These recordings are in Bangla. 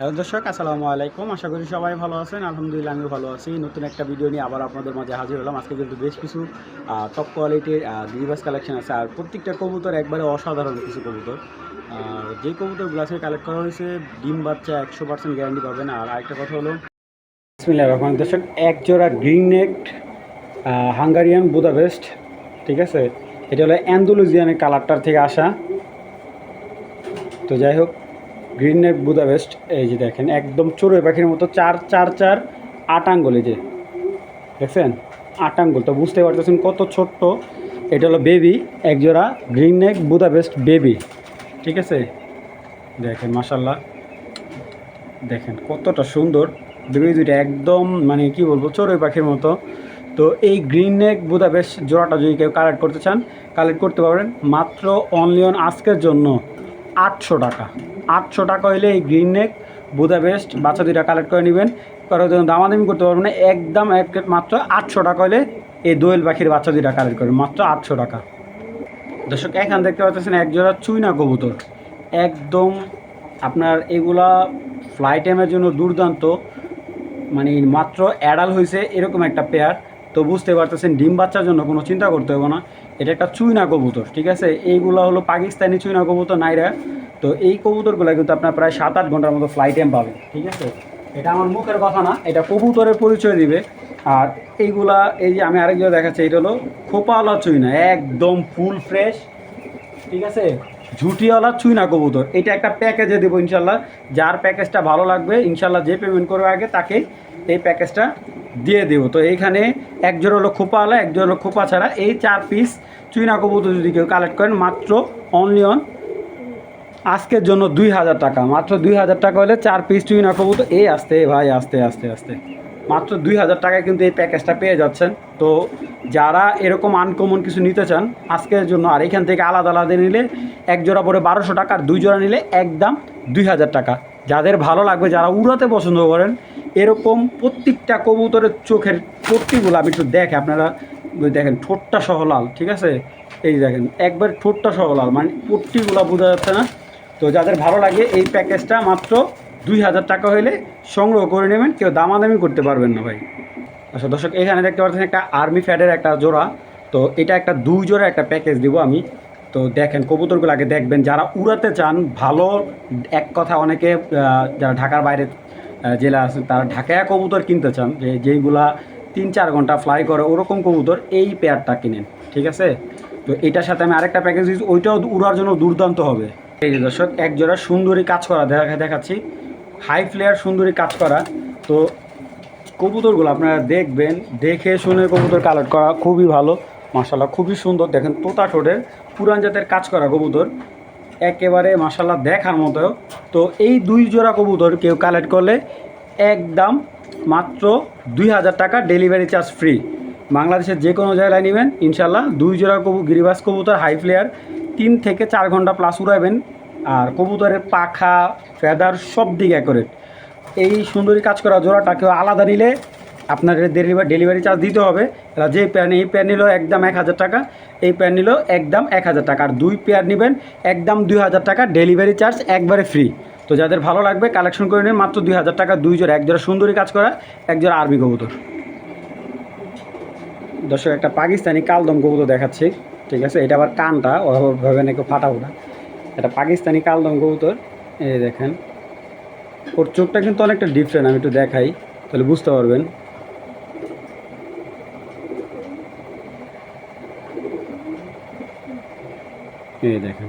হ্যালো দর্শক, আসসালামু আলাইকুম। আশা করি সবাই ভালো আছেন। আলহামদুলিল্লাহ আমিও ভালো আছি। নতুন একটা ভিডিও নিয়ে আবার আপনাদের মাঝে হাজির হলাম। আজকে কিন্তু বেশ কিছু টপ কোয়ালিটির গিরিবাস কালেকশন আছে, আর প্রত্যেকটা কবুতর একবারে অসাধারণ কিছু কবুতর। আর যে কবুতরগুলো আজকে কালেক্ট করা হয়েছে ডিম বাচ্চা 100% গ্যারান্টি পাবেন। আর আরেকটা কথা হলো, বিসমিল্লাহির রহমানির রহিম। দর্শক, এক জোড়া গ্রিন নেক হাঙ্গারিয়ান বুদাপেস্ট, ঠিক আছে। এটা হলো অ্যান্ডালুজিয়ানের কালারটার থেকে আসা। তো যাই হোক, গ্রিন নেক বুদাপেস্ট, এই যে দেখেন একদম চড়ুই পাখির মতো চার চার চার 8 আঙ্গুল, এই যে দেখছেন 8 আঙ্গুল। তো বুঝতে পারতেছেন কত ছোট্ট। এটা হলো বেবি, একজোড়া গ্রিন নেক বুদাপেস্ট বেবি, ঠিক আছে। দেখেন মাশাল্লাহ, দেখেন কতটা সুন্দর বেবি দুইটা, একদম মানে কি বলবো চড়ুই পাখির মতো। তো এই গ্রিন নেক বুদাপেস্ট জোড়াটা যদি কেউ কালেক্ট করতে চান, কালেক্ট করতে পারেন মাত্র অনলি অন আজকের জন্য 800 টাকা। 800 টাকা হইলে এই গ্রিন নেক বুদাপেস্ট বাচ্চা দুইটা কালেক্ট করে নেবেন। কারোর জন্য দামাদামি করতে পারবেন না, একদম মাত্র 800 টাকা হলে এই দোয়েল পাখির বাচ্চা দুইটা কালেক্ট করবেন, মাত্র 800 টাকা। দর্শক, এখানে দেখতে পাচ্ছেন একজোড়া চুইনা কবুতর, একদম আপনার এগুলা ফ্লাই টাইমের জন্য দুর্দান্ত, মানে মাত্র অ্যাডাল হয়েছে এরকম একটা পেয়ার। তো বুঝতে পারতেছেন ডিম বাচ্চার জন্য কোনো চিন্তা করতে হবে না। এটা একটা চুইনা কবুতর, ঠিক আছে। এইগুলো হলো পাকিস্তানি চুইনা কবুতর, নাইরা। তো এই কবুতরগুলো কিন্তু আপনার প্রায় 7-8 ঘন্টার মতো ফ্লাই টাইম পাবেন, ঠিক আছে। এটা আমার মুখের কথা না, এটা কবুতরের পরিচয় দিবে। আর এইগুলা, এই যে আমি আরেকজন দেখাচ্ছি, এটা হলো খোপাওয়ালা চুইনা, একদম ফুল ফ্রেশ, ঠিক আছে। ঝুটিওয়ালা চুইনা কবুতর, এটা একটা প্যাকেজে দেবো ইনশাল্লাহ। যার প্যাকেজটা ভালো লাগবে ইনশাল্লাহ, যে পেমেন্ট করবে আগে তাকে এই প্যাকেজটা দিয়ে দেবো। তো এইখানে একজোড়া হলো খোপাওয়ালা, একজোড়া হলো খোপা ছাড়া, এই 4 পিস চুইনা কবুতর যদি কেউ কালেক্ট করেন মাত্র অনলি অন আজকের জন্য 2000 টাকা। মাত্র 2000 টাকা হলে 4 পিস চুইনা কবুতর, এই আসতে ভাই আস্তে আস্তে আস্তে, মাত্র 2000 টাকায় কিন্তু এই প্যাকেজটা পেয়ে যাচ্ছেন। তো যারা এরকম আনকমন কিছু নিতে চান আজকের জন্য, আর এখান থেকে আলাদা আলাদা নিলে এক জোড়া পরে 1200 টাকা, আর 2 জোড়া নিলে একদম 2000 টাকা। যাদের ভালো লাগবে, যারা উড়াতে পছন্দ করেন, এরকম প্রত্যেকটা কবুতরের চোখের পট্টিগুলো আমি একটু দেখে আপনারা দেখেন, ঠোঁটটা সহ লাল, ঠিক আছে। এই দেখেন একবার ঠোঁটটা সহ লাল, মানে পট্টিগুলো বোঝা যাচ্ছে না। তো যাদের ভালো লাগে এই প্যাকেজটা মাত্র 2000 টাকা হলে সংগ্রহ করে নেবেন, কেউ দামাদামি করতে পারবেন না ভাই। আচ্ছা দর্শক, এখানে দেখতে পাচ্ছেন একটা আর্মি ফ্যাডের একটা জোড়া। তো এটা একটা 2 জোড়া একটা প্যাকেজ দিব আমি। তো দেখেন কবুতরগুলো আগে দেখবেন, যারা উড়াতে চান ভালো, এক কথা অনেকে যারা ঢাকার বাইরে জেলা আছেন তারা ঢাকায় কবুতর কিনতে চান, যেইগুলা 3-4 ঘন্টা ফ্লাই করে ওরকম কবুতর, এই পেয়ারটা কিনেন, ঠিক আছে। তো এটার সাথে আমি আরেকটা প্যাকেজ দিচ্ছি, ওইটাও উড়ার জন্য দুর্দান্ত হবে। এই যে দর্শক, এক জোড়া সুন্দরী কাজ করা দেখাচ্ছি, হাই ফ্লেয়ার সুন্দরী কাজ করা। তো কবুতরগুলো আপনারা দেখবেন, দেখে শুনে কবুতর কালেক্ট করা খুবই ভালো। মাশাল্লাহ খুবই সুন্দর, দেখেন তোতা ঠোঁটের পুরান জাতের কাজ করা কবুতর, একেবারে মাশাল্লাহ দেখার মতো। তো এই 2 জোড়া কবুতর কেউ কালেক্ট করলে একদম মাত্র 2000 টাকা, ডেলিভারি চার্জ ফ্রি। বাংলাদেশের যে কোনো জায়গায় নেবেন ইনশাল্লাহ 2 জোড়া গিরিবাস কবুতর হাই ফ্লেয়ার 3 থেকে 4 ঘন্টা প্লাস উড়াবেন। আর কবুতরের পাখা ফেদার সব দিক অ্যাকুরেট। এই সুন্দরী কাজ করা জোড়াটা কেউ আলাদা নিলে আপনার ডেলিভারি চার্জ দিতে হবে। যে প্যান, এই প্যান নিল একদম 1000 টাকা, এই প্যান নিল একদম 1000 টাকা, আর 2 পেয়ার নেবেন একদম 2000 টাকা, ডেলিভারি চার্জ একবারে ফ্রি। তো যাদের ভালো লাগবে কালেকশন করে নেবেন মাত্র 2000 টাকা, 2 জোড়া, এক জোড়া সুন্দরী কাজ করা, এক জোড়া আরবি কবুতর। দর্শক, একটা পাকিস্তানি কালদম কবুতর দেখাচ্ছি, ঠিক আছে। এটা আবার কানটা ওভাবে নাকি ফাটা ওটা, এটা পাকিস্তানি কালদম কবুতর। এই দেখেন ওর চোখটা কিন্তু অনেকটা ডিফারেন্ট, আমি একটু দেখাই তাহলে বুঝতে পারবেন। এই দেখেন,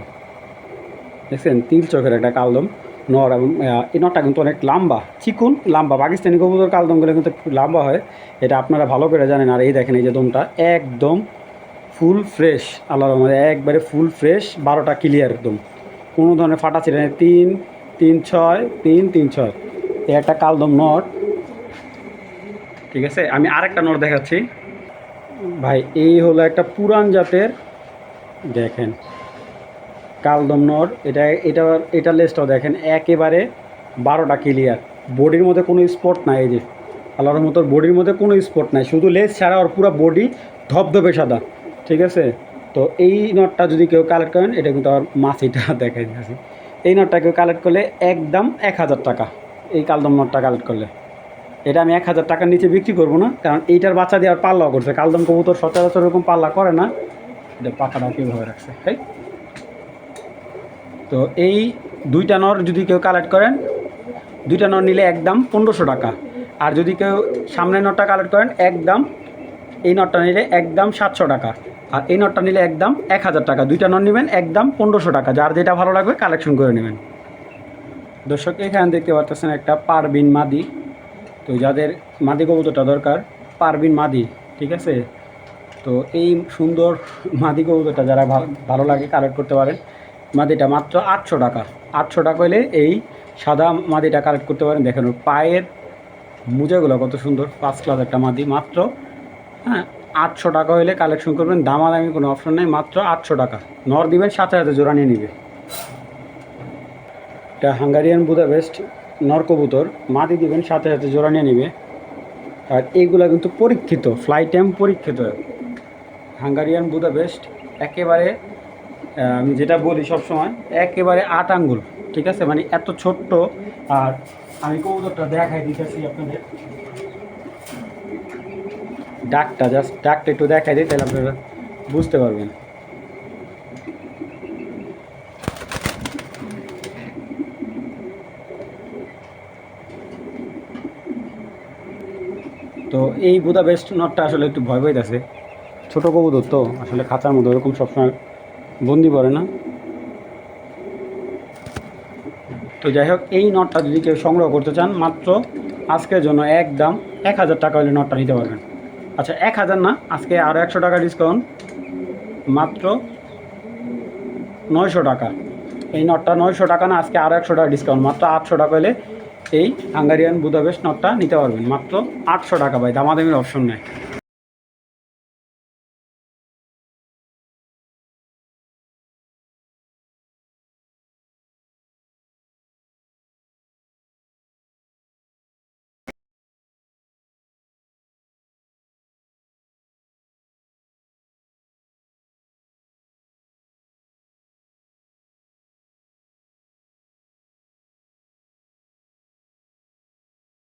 দেখছেন তিল চোখের একটা কালদম নর, এবং এই নরটা কিন্তু অনেক লম্বা, চিকুন লম্বা। পাকিস্তানি কবুতর কালদমগুলো কিন্তু একটু লম্বা হয়, এটা আপনারা ভালো করে জানেন। আর এই দেখেন এই যে দমটা একদম ফুল ফ্রেশ, আল্লাহর রহমতে একবারে ফুল ফ্রেশ, 12টা ক্লিয়ার একদম, কোনো ধরনের ফাটা ছিল না। 3-3-6 এই একটা কালদম নর, ঠিক আছে। আমি আরেকটা নর দেখাচ্ছি ভাই, এই হলো একটা পুরান জাতের, দেখেন কালদম নর। এটা লেজটাও দেখেন একেবারে 12টা ক্লিয়ার, বডির মধ্যে কোনো স্পট নাই। এই যে আল্লাহর মতো বডির মধ্যে কোনো স্পট নাই, শুধু লেজ ছাড়া ওর পুরো বডি ধবধবে সাদা, ঠিক আছে। তো এই নটটা যদি কেউ কালেক্ট করেন, এটা কিন্তু আমার মাছিটা দেখাই দিয়েছি, এই নটটা কেউ কালেক্ট করলে একদম 1000 টাকা, এই কালদম নটটা কালেক্ট করলে। এটা আমি 1000 টাকার নিচে বিক্রি করবো না, কারণ এইটার বাচ্চা দেওয়ার পাল্লাও করছে। কালদম কবুতর সচরাচর এরকম পাল্লা করে না। এটা পাখাটা কীভাবে রাখছে, তাই। তো এই 2টা নর যদি কেউ কালেক্ট করেন, 2টা নর নিলে একদম 1500 টাকা। আর যদি কেউ সামনের নটটা কালেক্ট করেন একদম, এই নটটা নিলে একদম 700 টাকা। আর এই নটটা নিলে একদম 1000 টাকা। 2টা নট নেবেন একদম 1500 টাকা। যার যেটা ভালো লাগবে কালেকশন করে নেবেন। দর্শক এখানে দেখতে পাচ্ছেন একটা পারবিন মাদি। তো যাদের মাদি কবুতরটা দরকার, পারবিন মাদি, ঠিক আছে। তো এই সুন্দর মাদি কবুতরটা যারা ভালো লাগে কালেক্ট করতে পারেন। মাদিটা মাত্র 800 টাকা। 800 টাকা হলে এই সাদা মাদিটা কালেক্ট করতে পারেন। দেখেন ওর পায়ের মোজাগুলো কত সুন্দর, ফার্স্ট ক্লাস একটা মাদি। মাত্র 800 টাকা হলে কালেকশন করবেন। দামাদামি কোনো অপশন নেই, মাত্র 800 টাকা। নর দিবেন, সাথে সাথে জোড়া নিয়ে নিবে। এটা হাঙ্গারিয়ান বুদাপেস্ট নর কবুতর, মাদি দিবেন, সাথে সাথে জোড়া নিয়ে নিবে। আর এইগুলা কিন্তু পরীক্ষিত, ফ্লাই টাইম পরীক্ষিত হাঙ্গারিয়ান বুদাপেস্ট। একেবারে আমি যেটা বলি সবসময়, একেবারে 8 আঙ্গুল, ঠিক আছে, মানে এত ছোট্ট। আর আমি কবুতরটা দেখাই দিতেছি আপনাদের, ডাকটা জাস্ট ডাকটা একটু দেখাই দিই, তাহলে আপনারা বুঝতে পারবেন। তো এই বুদাপেস্ট নটটা আসলে একটু ভয় পাইতেছে, ছোটো কবুতর তো আসলে খাঁচার মধ্যে ওরকম সবসময় বন্দি পড়ে না। তো যাই হোক, এই নটটা যদি কেউ সংগ্রহ করতে চান, মাত্র আজকের জন্য একদম 1000 টাকা হলে নটটা নিতে পারবেন। আচ্ছা 1000 না, আজকে আরও 100 টাকা ডিসকাউন্ট, মাত্র 900 টাকা। এই নটটা 900 টাকা না, আজকে আরও 100 টাকা ডিসকাউন্ট, মাত্র 800 টাকা হলে এই হাঙ্গারিয়ান বুদাপেস্ট নটটা নিতে পারবেন। মাত্র 800 টাকা ভাই, দামাদামির অপশন নেই।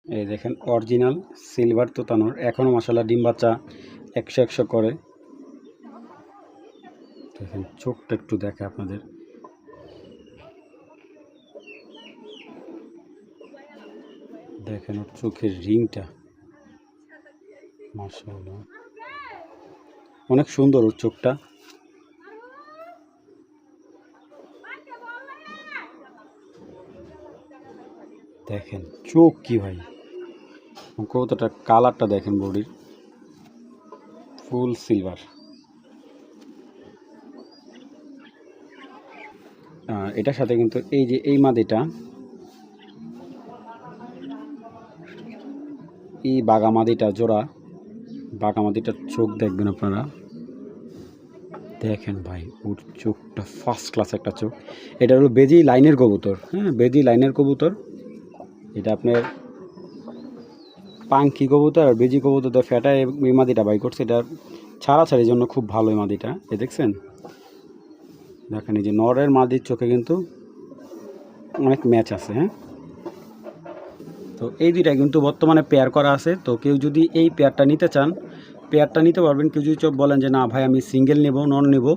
এই দেখেন অরিজিনাল সিলভার তোতানোর, এখনও মশালা ডিম বাচ্চা 100 করে। দেখেন চোখটা একটু দেখে আপনাদের, দেখেন ওর চোখের রিংটা, মাশাআল্লাহ অনেক সুন্দর ওর চোখটা। দেখেন চোখ কি ভাই, কতটা কালারটা দেখেন বডির, ফুল সিলভার। এটার সাথে কিন্তু এই যে এই মাদিটা, এই বাগামাদিটা জোড়া, বাগামাদিটার চোখ দেখবেন আপনারা, দেখেন ভাই ওর চোখটা ফার্স্ট ক্লাস একটা চোখ। এটা হলো বেজি লাইনের কবুতর, বেজি লাইনের কবুতর। এটা আপনার পাঙ্কি কবুতর আর বেজি কবুতর তো ফ্যাটা এই মাদিটা বাই করছে। এটা ছাড়াছাড়ির জন্য খুব ভালো এই মাদিটা। এ দেখছেন, দেখেন এই যে নরের মাদির চোখে কিন্তু অনেক ম্যাচ আছে। তো এই দুইটা কিন্তু বর্তমানে পেয়ার করা আছে। তো কেউ যদি এই পেয়ারটা নিতে চান, পেয়ারটা নিতে পারবেন। কেউ যদি বলেন যে না ভাই আমি সিঙ্গেল নেব, নর নেব,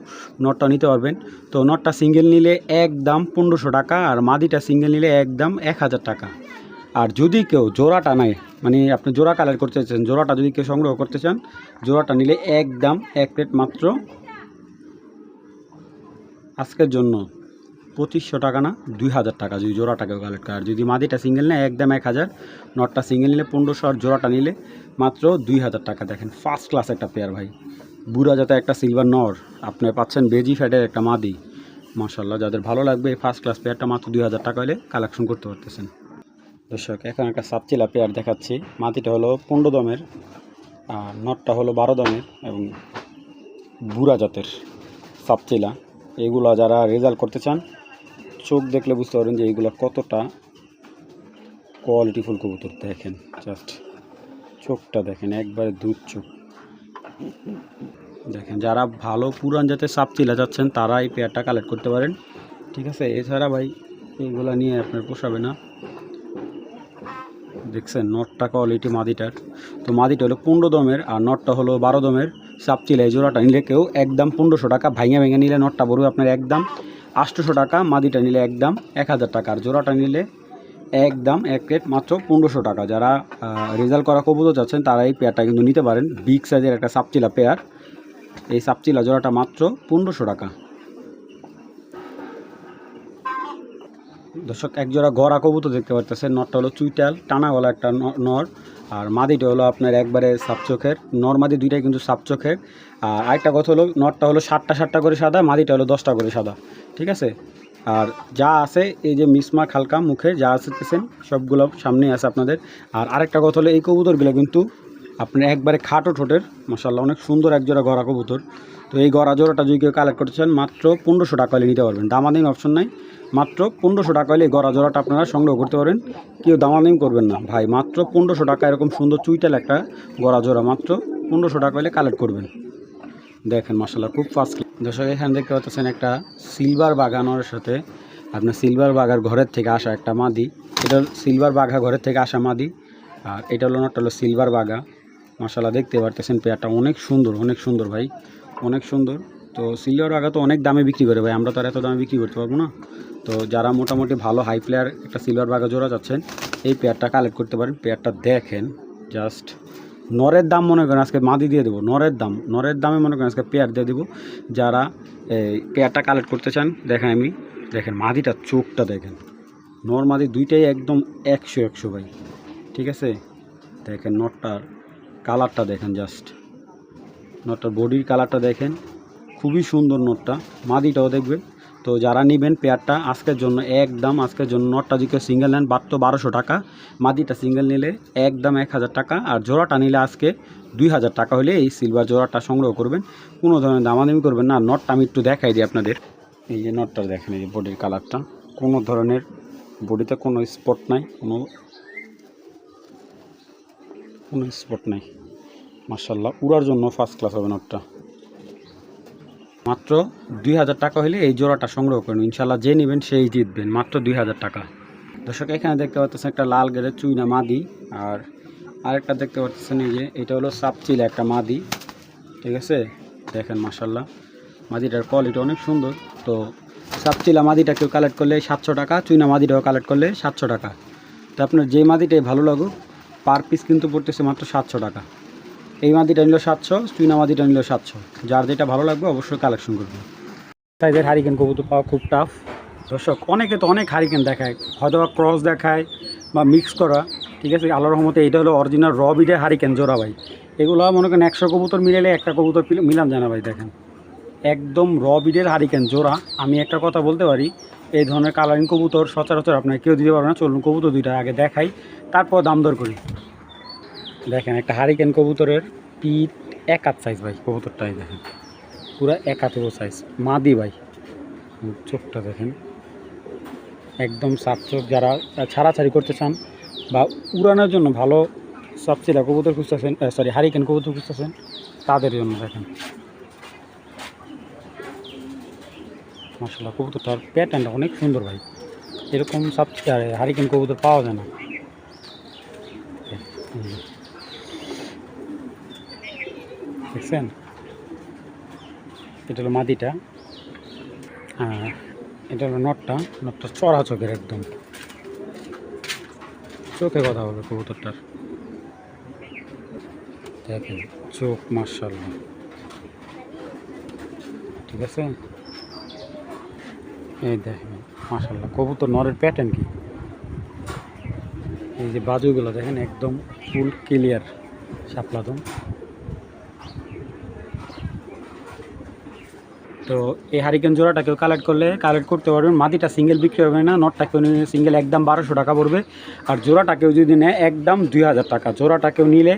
নটটা নিতে পারবেন। তো নটটা সিঙ্গেল নিলে একদম 1500 টাকা, আর মাদিটা সিঙ্গেল নিলে একদম 1000 টাকা। আর যদি কেউ জোড়াটা নেয়, মানে আপনি জোড়া কালার করতে চান, জোড়াটা যদি কেউ সংগ্রহ করতে চান, জোড়াটা নিলে একদম এক প্লেট মাত্র আজকের জন্য 2500 টাকা না 2000 টাকা যদি জোড়াটাকেও কালেক্ট করে। আর যদি মাদিটা সিঙ্গেল নেয় একদম 1000, নটটা সিঙ্গেল নিলে 1500, আর জোড়াটা নিলে মাত্র 2000 টাকা। দেখেন ফার্স্ট ক্লাস একটা পেয়ার ভাই, বুড়া যাতে একটা সিলভার নর, আপনি পাচ্ছেন বেজি ফ্যাটের একটা মাদি। মাশাআল্লাহ, যাদের ভালো লাগবে এই ফার্স্ট ক্লাস পেয়ারটা মাত্র 2000 টাকা হলে কালেকশন করতে পারতেছেন। দর্শক এখন একটা সাপচিলা পেয়ার দেখাচ্ছি। মাদিটা হলো 15 দমের, আর নটটা হলো 12 দমের এবং বুড়া জাতের সাপচিলা। এগুলো যারা রেজাল্ট করতে চান, চোখ দেখলে বুঝতে পারবেন যে এইগুলো কতটা কোয়ালিটিফুল কবুতর। দেখেন জাস্ট চোখটা দেখেন, একবারে দুধ চোখ। দেখেন যারা ভালো পুরান জাতের সাপচিলা যাচ্ছেন তারা এই পেয়ারটা কালেক্ট করতে পারেন, ঠিক আছে। এছাড়া ভাই এইগুলো নিয়ে আপনার পোষাবে না। দেখছেন নটটা কোয়ালিটি মাদিটার। তো মাদিটা হলো 15 দমের আর নটটা হলো 12 দমের। চাপচিলা এই জোড়াটা নিলে কেউ একদম 1500 টাকা, ভাঙে ভেঙে নিলে নটটা পড়বে আপনার একদম 800 টাকা, মাদিটা নিলে একদম 1000 টাকা, আর জোড়াটা নিলে একদম এক রেট মাত্র 1500 টাকা। যারা রেজাল্ট করা কবুতর চাচ্ছেন তারা এই পেয়ারটা কিন্তু নিতে পারেন। বিগ সাইজের একটা চাপচিলা পেয়ার, এই চাপচিলা জোড়াটা মাত্র 1500 টাকা। দর্শক এক জোড়া গড়া কবুতর দেখতে পারতেছেন। নটটা হলো চুইটাল টানা গলা একটা নর, আর মাদিটা হলো আপনার একবারে সাপচোখের। নর মাদি দুইটাই কিন্তু সাপচোখের। আর আরেকটা কথা হলো নটটা হলো 7টা করে সাদা, মাদিটা হলো 10টা করে সাদা, ঠিক আছে। আর যা আছে এই যে মিসমার্ক হালকা মুখে যা আসতেছেন সবগুলো সামনেই আছে আপনাদের। আর আরেকটা কথা হলো এই কবুতরগুলো কিন্তু আপনার একবারে খাটো ঠোঁটের, মাশাআল্লাহ অনেক সুন্দর এক জোড়া গড়া কবুতর। তো এই গড়া জোড়াটা যদি কেউ কালেক্ট করতে চান মাত্র 1500 টাকা হলে নিতে পারবেন, দামাদামি অপশন নাই। মাত্র 1500 টাকা হলে এই গড়া জোড়াটা আপনারা সংগ্রহ করতে পারেন, কেউ দামাদামি করবেন না ভাই। মাত্র 1500 টাকা এরকম সুন্দর চুইটাল একটা গড়া জোড়া মাত্র 1500 টাকা হলে কালেক্ট করবেন। দেখেন মাশাআল্লাহ খুব ফাস্ট। দর্শক এখানে দেখতে পাচ্ছেন একটা সিলভার বাগানোর সাথে আপনার সিলভার বাগার ঘরের থেকে আসা একটা মাদি। এটা সিলভার বাঘা ঘরের থেকে আসা মাদি, আর এটা হলো নটটা হলো সিলভার বাঘা। মাশাআল্লাহ দেখতে পারতেছেন পেয়ারটা অনেক সুন্দর ভাই, অনেক সুন্দর। তো সিলভার বাঘা তো অনেক দামে বিক্রি করে ভাই, আমরা তো আর এত দামে বিক্রি করতে পারবো না। তো যারা মোটামুটি ভালো হাই প্লেয়ার একটা সিলভার বাঘা জোড়া যাচ্ছেন এই পেয়ারটা কালেক্ট করতে পারেন। পেয়ারটা দেখেন জাস্ট, নরের দাম মনে করেন আজকে মাদি দিয়ে দেবো, নরের দামে মনে করেন আজকে পেয়ার দিয়ে দেবো। যারা এই পেয়ারটা কালেক্ট করতে চান দেখেন মাদিটা চোখটা দেখেন, নর মাদি দুইটাই একদম 100 ভাই, ঠিক আছে। দেখেন নটটার কালারটা দেখেন, জাস্ট নটটার বডির কালারটা দেখেন, খুবই সুন্দর নটটা। মাদিটাও দেখবেন। তো যারা নেবেন পেয়ারটা আজকের জন্য একদম, আজকের জন্য নটটা যদি সিঙ্গেল নেন মাত্র 1200 টাকা, মাদিটা সিঙ্গেল নিলে একদম 1000 টাকা, আর জোড়াটা নিলে আজকে 2000 টাকা হলে এই সিলভার জোড়াটা সংগ্রহ করবেন। কোনো ধরনের দামাদামি করবেন না। নটটা আমি একটু দেখাই দিই আপনাদের। এই যে নটটা দেখেন, এই যে বডির কালারটা, কোনো ধরনের বডিতে কোনো স্পট নাই, কোনো স্পট নাই। মাশাআল্লাহ উড়ার জন্য ফার্স্ট ক্লাস হবে নটটা। মাত্র 2000 টাকা হলে এই জোড়াটা সংগ্রহ করুন, ইনশাল্লাহ যে নেবেন সেই জিতবেন। মাত্র 2000 টাকা। দর্শক এখানে দেখতে পাচ্ছেন একটা লাল গেরের চুইনা মাদি, আর আরেকটা দেখতে পাচ্ছেন এই যে এটা হলো সাপচিলা একটা মাদি, ঠিক আছে। দেখেন মাশাআল্লাহ মাদিটার কোয়ালিটি অনেক সুন্দর। তো সাপচিলা মাদিটা কেউ কালেক্ট করলে 700 টাকা, চুইনা মাদিটাও কালেক্ট করলে 700 টাকা। তো আপনার যে মাদিটাই ভালো লাগুক পার পিস কিন্তু পড়তেছে মাত্র 700 টাকা। এই মাদিটা নিল 700, চুইনা মাদিটা নিল 700। যার যেটা ভালো লাগবে অবশ্যই কালেকশন করবে। সাইজের হারিকেন কবুতর পাওয়া খুব টাফ দর্শক। অনেকে তো অনেক হারিকেন দেখায়, হয়তো বা ক্রস দেখায় বা মিক্স করা, ঠিক আছে। আল্লাহর রহমতে এটা হলো অরিজিনাল র বিডের হারিকেন জোড়া ভাই। এগুলো মনে করেন 100 কবুতর মিলালে একটা কবুতর মিলান যায় না ভাই। দেখেন একদম র বিডের হারিকেন জোড়া। আমি একটা কথা বলতে পারি, এই ধরনের কালারিং কবুতর সচরাচর আপনার কেউ দিতে পারবে না। চলুন কবুতর দুইটা আগে দেখাই, তারপর দাম দর করি। দেখেন একটা হারিকেন কবুতরের পিঠ 1 হাত সাইজ ভাই, কবুতরটাই দেখেন পুরো 1 হাতের সাইজ মাদি ভাই। চোখটা দেখেন একদম সাপ চোখ। যারা ছাড়াছাড়ি করতে চান বা উড়ানোর জন্য ভালো সবচেয়ে কবুতর খুঁজতেছেন, সরি হারিকেন কবুতর খুঁজতেছেন, তাদের জন্য দেখেন মাশাআল্লাহ কবুতরটার প্যাটার্নটা অনেক সুন্দর ভাই। এরকম সবচেয়ে হারিকেন কবুতর পাওয়া যায় না। দেখছেন এটা হলো মাদিটা, আর এটা হলো নটটা চড়া চোখের, একদম চোখে কথা বলবে কবুতরটার। দেখেন চোখ মাশাআল্লাহ, ঠিক আছে। এই দেখেন মাশাআল্লাহ কবুতর নরের প্যাটার্ন কি, এই যে বাজুগুলো দেখেন একদম ফুল ক্লিয়ার শাপলাদম। তো এই হারিকেন জোড়াটা কেউ কালেক্ট করতে পারবেন। মাদিটা সিঙ্গেল বিক্রি হবে না, নটটা কেউ নিলে সিঙ্গেল একদম 1200 টাকা পড়বে, আর জোড়াটা কেউ যদি নেয় একদম 2000 টাকা। জোড়াটা কেউ নিলে